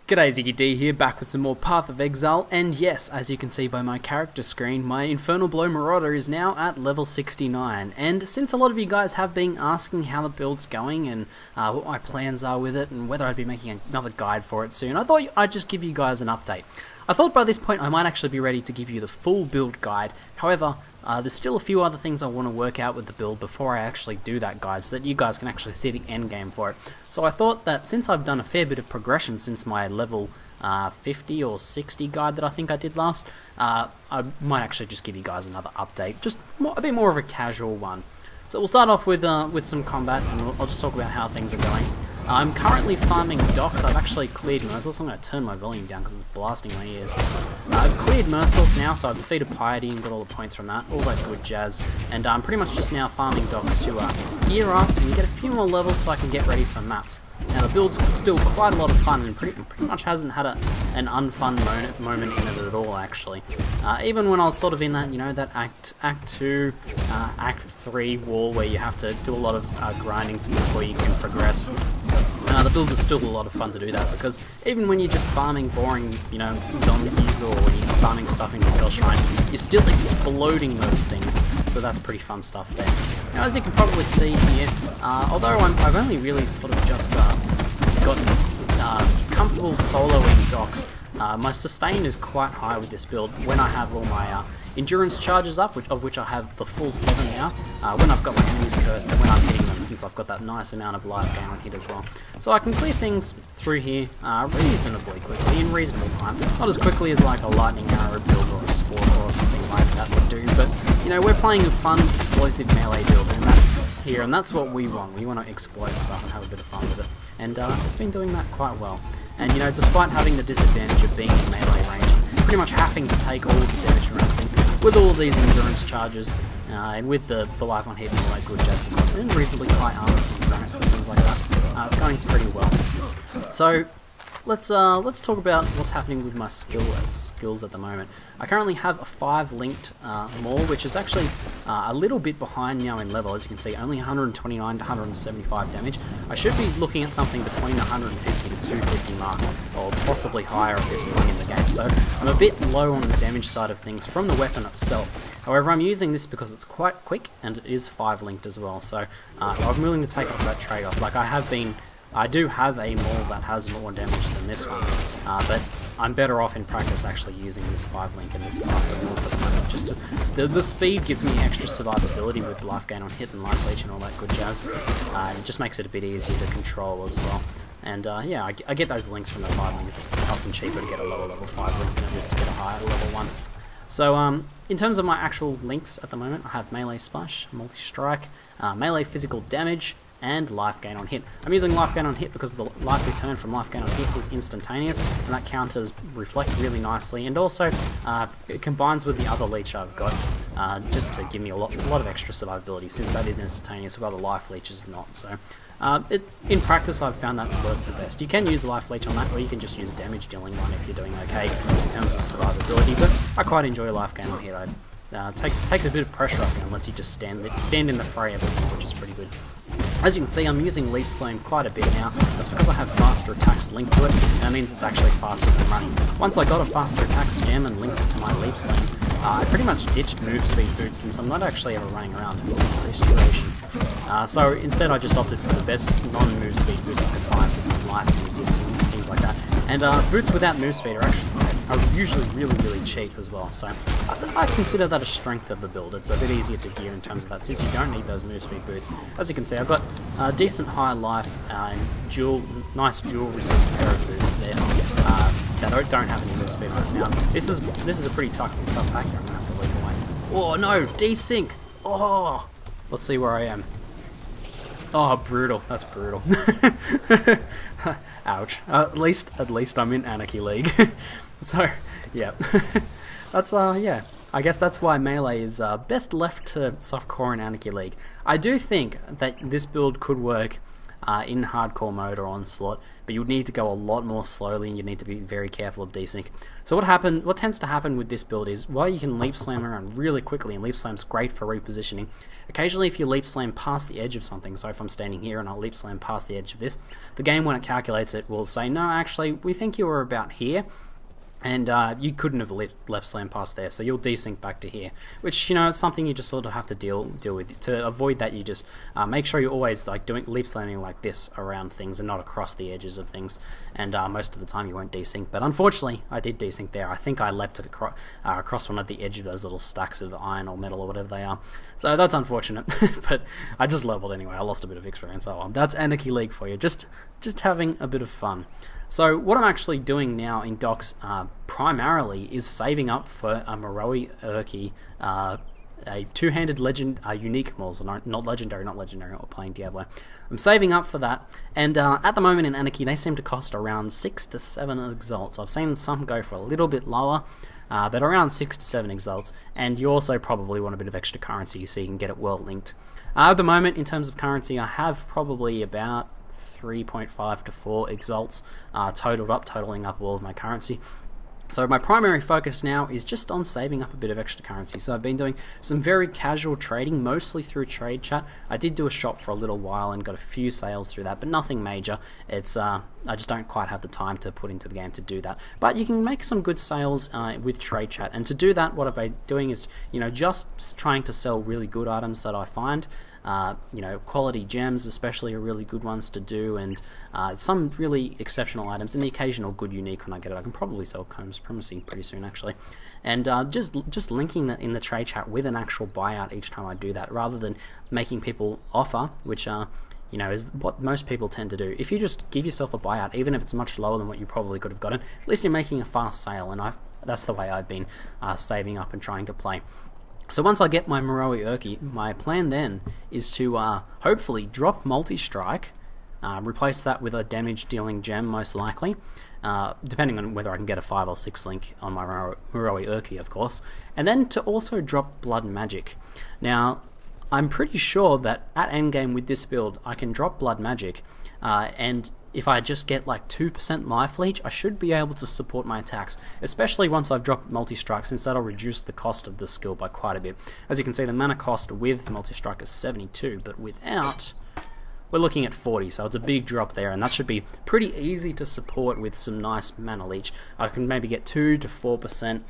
G'day, ZiggyD here, back with some more Path of Exile, and yes, as you can see by my character screen, my Infernal Blow Marauder is now at level 69, and since a lot of you guys have been asking how the build's going and what my plans are with it and whether I'd be making another guide for it soon, I thought I'd just give you guys an update. I thought by this point I might actually be ready to give you the full build guide. However, there's still a few other things I want to work out with the build before I actually do that guide, so that you guys can actually see the end game for it. So I thought that since I've done a fair bit of progression since my level 50 or 60 guide that I think I did last, I might actually just give you guys another update, just a bit more of a casual one. So we'll start off with some combat, and I'll just talk about how things are going. I'm currently farming docks. I've actually cleared Merciless. I'm going to turn my volume down because it's blasting my ears. I've cleared Merciless now, so I've defeated Piety and got all the points from that. All that good jazz. And I'm pretty much just now farming docks to gear up and get a few more levels so I can get ready for maps. Now the build's still quite a lot of fun and pretty much hasn't had an unfun moment in it at all, actually. Even when I was sort of in that, that Act 2, Act 3 wall where you have to do a lot of grinding before you can progress. The build was still a lot of fun to do that, because even when you're just farming boring, zombies, or when you're farming stuff in your Hell Shrine, you're still exploding those things, so that's pretty fun stuff there. Now, as you can probably see here, although I've only really sort of just gotten comfortable soloing docks, my sustain is quite high with this build when I have all my endurance charges up, of which I have the full 7 now, when I've got my enemies cursed and when I'm hitting them, since I've got that nice amount of life gain on hit as well. So I can clear things through here reasonably quickly, in reasonable time. Not as quickly as like a lightning arrow build or a spore or something like that would do, but we're playing a fun, explosive melee build and that's what we want. We want to explode stuff and have a bit of fun with it. And it's been doing that quite well. And despite having the disadvantage of being in melee range, pretty much having to take all of the damage from everything, with all of these endurance charges, and with the life on hit and all that good jazz, and reasonably high armor from granites and things like that, going pretty well. So let's talk about what's happening with my skills at the moment. I currently have a 5 linked maul, which is actually a little bit behind now in level. As you can see, only 129 to 175 damage. I should be looking at something between 150 to 250 mark, or possibly higher at this point in the game. So I'm a bit low on the damage side of things from the weapon itself. However, I'm using this because it's quite quick and it is 5 linked as well. So I'm willing to take off that trade-off. Like I do have a maul that has more damage than this one, but I'm better off in practice actually using this 5 link and this faster maul for the moment. Just the speed gives me extra survivability with life gain on hit and life leech and all that good jazz. It just makes it a bit easier to control as well. And yeah, I get those links from the 5 link. It's often cheaper to get a lower level 5 link than it is to get a higher level 1. So in terms of my actual links at the moment, I have melee splash, multi-strike, melee physical damage, and life gain on hit. I'm using life gain on hit because the life return from life gain on hit is instantaneous, and that counters reflect really nicely, and also it combines with the other leech I've got just to give me a lot of extra survivability, since that is instantaneous while the life leech is not. So in practice I've found that to work the best. You can use life leech on that, or you can just use a damage dealing one if you're doing okay in terms of survivability, but I quite enjoy life gain on hit. Takes a bit of pressure off and lets you just stand in the fray a bit more, which is pretty good. As you can see, I'm using Leaf Slam quite a bit now. That's because I have faster attacks linked to it, and that means it's actually faster than running. Once I got a faster attacks gem and linked it to my Leaf Slam, I pretty much ditched move speed boots, since I'm not actually ever running around in this duration. So instead I just opted for the best non-move speed boots I could find, with some life and resist and things like that. And boots without move speed are usually really cheap as well, so I consider that a strength of the build. It's a bit easier to gear in terms of that, since you don't need those move speed boots. As you can see, I've got a decent high life and nice dual resist pair of boots there that don't have any move speed right now. This is a pretty tough pack here. I'm gonna have to leap away. Oh no, desync! Oh, let's see where I am. Oh, brutal. That's brutal. Ouch. At least I'm in Anarchy League. So, yeah. That's, yeah. I guess that's why melee is best left to softcore and Anarchy League. I do think that this build could work in hardcore mode or onslaught, but you would need to go a lot more slowly, and you need to be very careful of desync. So what tends to happen with this build is, while you can leap slam around really quickly, and leap slam's great for repositioning, occasionally if you leap slam past the edge of something, so if I'm standing here and I'll leap slam past the edge of this, the game, when it calculates it, will say, no, actually, we think you were about here, and you couldn't have left slam past there, so you'll desync back to here, which, you know, it's something you just sort of have to deal with. To avoid that, you just make sure you're always like doing leap slamming like this around things and not across the edges of things, and most of the time you won't desync. But unfortunately, I did desync there. I think I leapt across one at the edge of those little stacks of iron or metal or whatever they are, so that's unfortunate. But I just leveled anyway. I lost a bit of experience. Oh well, that's Anarchy League for you, just having a bit of fun. So what I'm actually doing now in docks primarily is saving up for a Moroi Urki, a two-handed unique, well, not legendary, we're playing Diablo. I'm saving up for that, and at the moment in Anarchy they seem to cost around 6 to 7 exalts. I've seen some go for a little bit lower, but around 6 to 7 exalts, and you also probably want a bit of extra currency so you can get it well linked. At the moment, in terms of currency, I have probably about 3.5 to 4 exalts totaling up all of my currency. So my primary focus now is just on saving up a bit of extra currency. So I've been doing some very casual trading, mostly through trade chat. I did do a shop for a little while and got a few sales through that, but nothing major. It's I just don't quite have the time to put into the game to do that. But you can make some good sales with trade chat, and to do that, what I've been doing is, you know, just trying to sell really good items that I find. You know, quality gems especially are really good ones to do, and some really exceptional items, and the occasional good unique when I get it. I can probably sell Combs Primacy pretty soon actually, and just linking that in the trade chat with an actual buyout each time I do that, rather than making people offer, which you know, is what most people tend to do. If you just give yourself a buyout, even if it's much lower than what you probably could have gotten, at least you're making a fast sale, and that's the way I've been saving up and trying to play. So once I get my Moroi Urki, my plan then is to hopefully drop multi-strike, replace that with a damage dealing gem most likely, depending on whether I can get a 5 or 6 link on my Moroi Urki, of course, and then to also drop blood magic. Now, I'm pretty sure that at endgame with this build I can drop blood magic, and if I just get like 2% life leech, I should be able to support my attacks, especially once I've dropped multi-strike, since that'll reduce the cost of the skill by quite a bit. As you can see, the mana cost with multi-strike is 72, but without, we're looking at 40, so it's a big drop there, and that should be pretty easy to support with some nice mana leech. I can maybe get 2 to 4%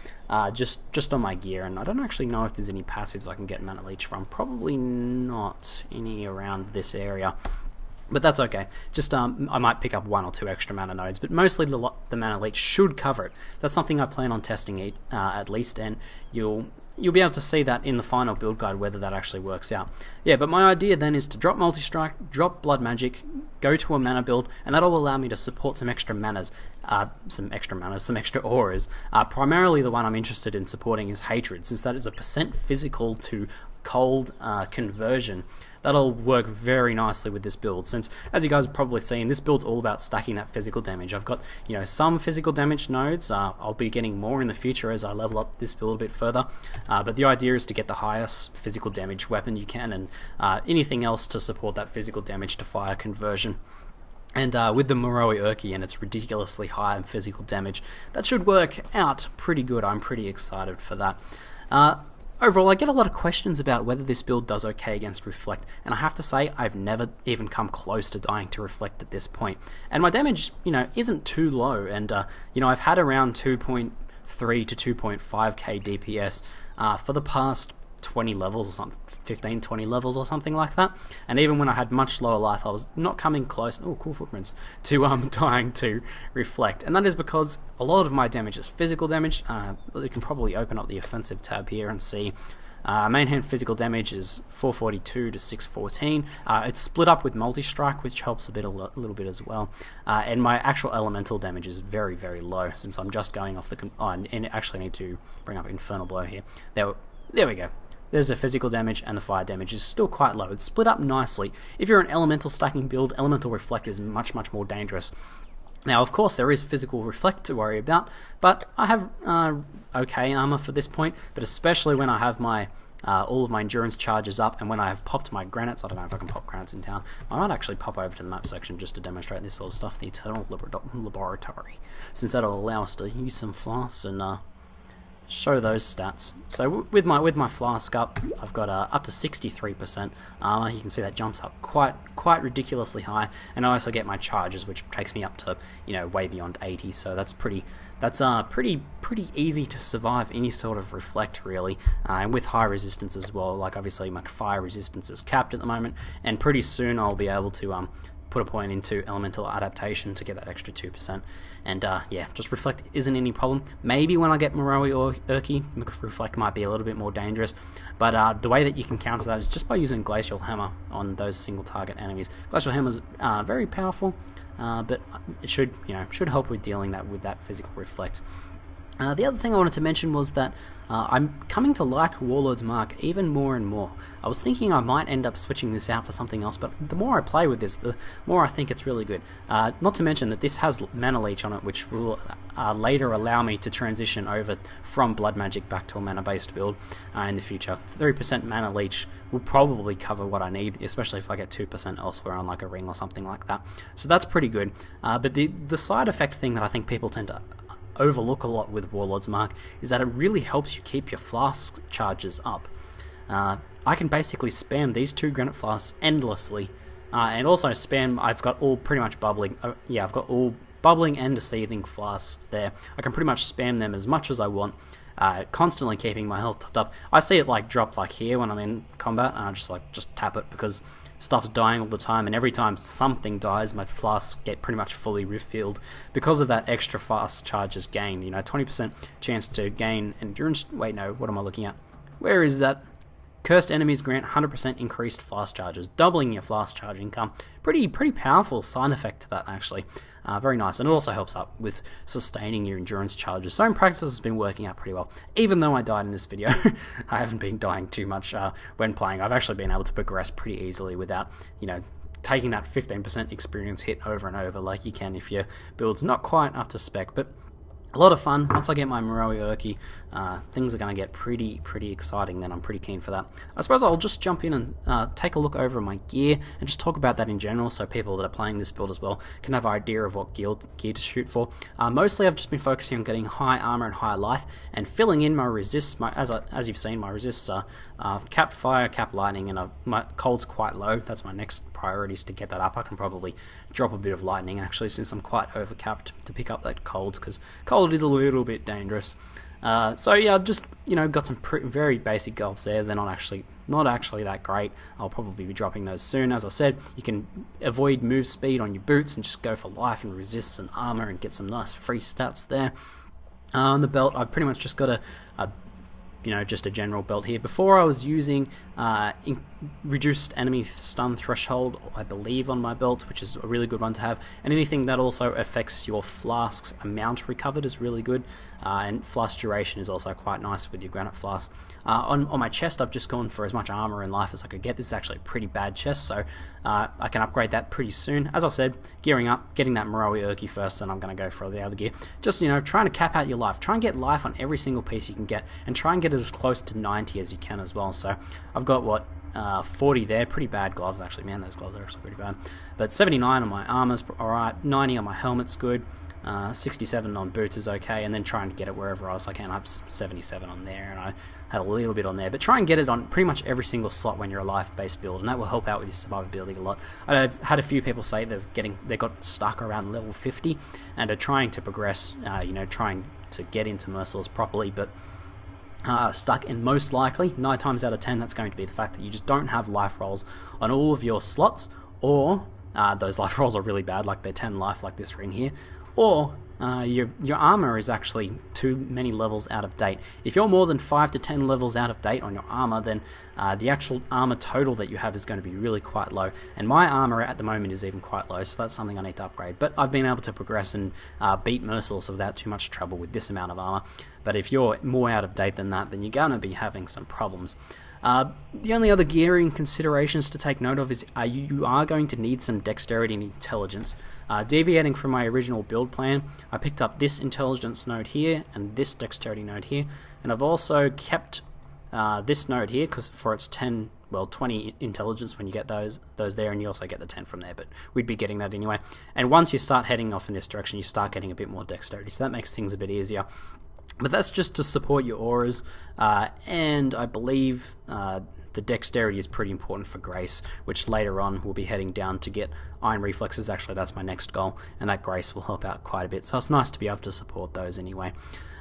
just on my gear, and I don't actually know if there's any passives I can get mana leech from. Probably not any around this area. But that's okay. Just I might pick up 1 or 2 extra mana nodes, but mostly the mana leech should cover it. That's something I plan on testing at least, and you'll be able to see that in the final build guide whether that actually works out. Yeah, but my idea then is to drop multi-strike, drop blood magic, go to a mana build, and that'll allow me to support some extra manas, some extra auras. Primarily the one I'm interested in supporting is Hatred, since that is a % physical to cold conversion. That'll work very nicely with this build, since, as you guys have probably seen, this build's all about stacking that physical damage. I've got, you know, some physical damage nodes. I'll be getting more in the future as I level up this build a bit further, but the idea is to get the highest physical damage weapon you can, and anything else to support that physical damage to fire conversion. And with the Moroi Urki and its ridiculously high in physical damage, that should work out pretty good. I'm pretty excited for that. Overall, I get a lot of questions about whether this build does okay against Reflect, and I have to say I've never even come close to dying to Reflect at this point. And my damage, you know, isn't too low, and you know, I've had around 2.3 to 2.5k DPS for the past 20 levels or something, 15, 20 levels or something like that. And even when I had much lower life, I was not coming close, oh cool footprints, to dying to Reflect. And that is because a lot of my damage is physical damage. You can probably open up the offensive tab here and see main hand physical damage is 442 to 614. It's split up with multi-strike, which helps a little bit as well. And my actual elemental damage is very, very low, since I'm just going off the... and actually need to bring up Infernal Blow here. There we go. There's the physical damage, and the fire damage is still quite low. It's split up nicely. If you're an elemental stacking build, elemental reflect is much, much more dangerous. Now, of course, there is physical reflect to worry about, but I have okay armor for this point, but especially when I have my all of my endurance charges up, and when I have popped my granites, I don't know if I can pop granites in town, I might actually pop over to the map section just to demonstrate this sort of stuff, the Eternal Laboratory, since that'll allow us to use some flasks and show those stats. So with my flask up, I've got up to 63% armor. You can see that jumps up quite ridiculously high, and I also get my charges, which takes me up to, you know, way beyond 80. So that's pretty easy to survive any sort of reflect, really, and with high resistance as well. Like obviously my fire resistance is capped at the moment, and pretty soon I'll be able to put a point into elemental adaptation to get that extra 2%, and yeah, just reflect isn't any problem. Maybe when I get Moroi or Urki, reflect might be a little bit more dangerous, but the way that you can counter that is just by using Glacial Hammer on those single target enemies. Glacial Hammer is very powerful, but it should help with dealing with that physical reflect. The other thing I wanted to mention was that I'm coming to like Warlord's Mark even more and more. I was thinking I might end up switching this out for something else, but the more I play with this, the more I think it's really good. Not to mention that this has Mana Leech on it, which will later allow me to transition over from Blood Magic back to a mana-based build in the future. 3% Mana Leech will probably cover what I need, especially if I get 2% elsewhere on like a ring or something like that. So that's pretty good. But the side effect thing that I think people tend to overlook a lot with Warlord's Mark is that it really helps you keep your flask charges up. I can basically spam these 2 granite flasks endlessly, and also spam, I've got all pretty much bubbling, yeah, I've got all bubbling and seething flasks there. I can pretty much spam them as much as I want, constantly keeping my health topped up. I see it like drop like here when I'm in combat, and I just tap it because stuff's dying all the time, and every time something dies, my flasks get pretty much fully refilled because of that extra fast charges gained. You know, 20% chance to gain endurance. Wait, no, what am I looking at? Where is that? Cursed enemies grant 100% increased flask charges, doubling your flask charge income. Pretty powerful side effect to that, actually. Very nice, and it also helps up with sustaining your endurance charges. So in practice, it's been working out pretty well. Even though I died in this video, I haven't been dying too much when playing. I've actually been able to progress pretty easily without, you know, taking that 15% experience hit over and over like you can if your build's not quite up to spec. But a lot of fun. Once I get my Moroi Urki, things are going to get pretty exciting then. I'm pretty keen for that. I suppose I'll just jump in and take a look over my gear and just talk about that in general, so people that are playing this build as well can have an idea of what gear to shoot for. Mostly I've just been focusing on getting high armor and high life, and filling in my resists. As you've seen, my resists are cap fire, cap lightning, and my cold's quite low. That's my next priority, is to get that up. I can probably drop a bit of lightning actually, since I'm quite overcapped, to pick up that cold, because cold is a little bit dangerous. So yeah, I've just, you know, got some very basic gloves there. They're not actually that great. I'll probably be dropping those soon. As I said, you can avoid move speed on your boots and just go for life and resist and armor and get some nice free stats there. On the belt, I've pretty much just got a just a general belt here. Before I was using reduced enemy stun threshold, I believe, on my belt, which is a really good one to have, and anything that also affects your flask's amount recovered is really good, and flask duration is also quite nice with your granite flask. On my chest, I've just gone for as much armor and life as I could get. This is actually a pretty bad chest, so I can upgrade that pretty soon. As I said, gearing up, getting that Moroi Urki first, and I'm going to go for all the other gear. Just, you know, trying to cap out your life. Try and get life on every single piece you can get, and try and get it as close to 90 as you can as well. So I've got, what, 40 there. Pretty bad gloves, actually. Man, those gloves are actually pretty bad. But 79 on my armor's alright, 90 on my helmet's good, 67 on boots is okay, and then trying to get it wherever else I can. I have 77 on there, and I had a little bit on there, but try and get it on pretty much every single slot when you're a life-based build, and that will help out with your survivability a lot. I've had a few people say they got stuck around level 50 and are trying to progress, trying to get into Merciless properly, but stuck, and most likely 9 times out of 10 that's going to be the fact that you just don't have life rolls on all of your slots, or those life rolls are really bad, like they're 10 life like this ring here, or your armor is actually too many levels out of date. If you're more than 5 to 10 levels out of date on your armor, then the actual armor total that you have is going to be really quite low, and my armor at the moment is even quite low, so that's something I need to upgrade. But I've been able to progress and beat Merciless without too much trouble with this amount of armor. But if you're more out of date than that, then you're going to be having some problems. The only other gearing considerations to take note of is you are going to need some dexterity and intelligence. Deviating from my original build plan, I picked up this intelligence node here and this dexterity node here, and I've also kept this node here, because for its 10, well, 20 intelligence when you get those there, and you also get the 10 from there, but we'd be getting that anyway. And once you start heading off in this direction, you start getting a bit more dexterity, so that makes things a bit easier. But that's just to support your auras, and I believe the dexterity is pretty important for Grace, which later on we'll be heading down to get Iron Reflexes. Actually, that's my next goal, and that Grace will help out quite a bit, so it's nice to be able to support those anyway.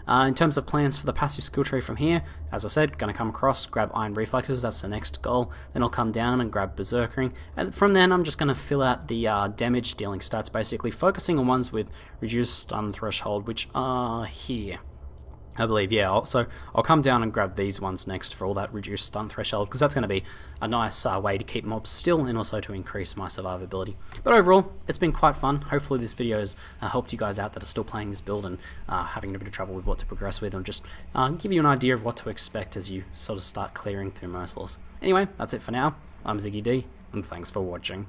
In terms of plans for the passive skill tree from here, as I said, going to come across, grab Iron Reflexes, that's the next goal. Then I'll come down and grab Berserkering, and from then I'm just going to fill out the damage dealing stats, basically focusing on ones with reduced stun threshold, which are here. I believe, yeah, so I'll come down and grab these ones next for all that reduced stun threshold, because that's going to be a nice way to keep mobs still and also to increase my survivability. But overall, it's been quite fun. Hopefully this video has helped you guys out that are still playing this build and having a bit of trouble with what to progress with, and just give you an idea of what to expect as you sort of start clearing through Merciless. Anyway, that's it for now. I'm ZiggyD, and thanks for watching.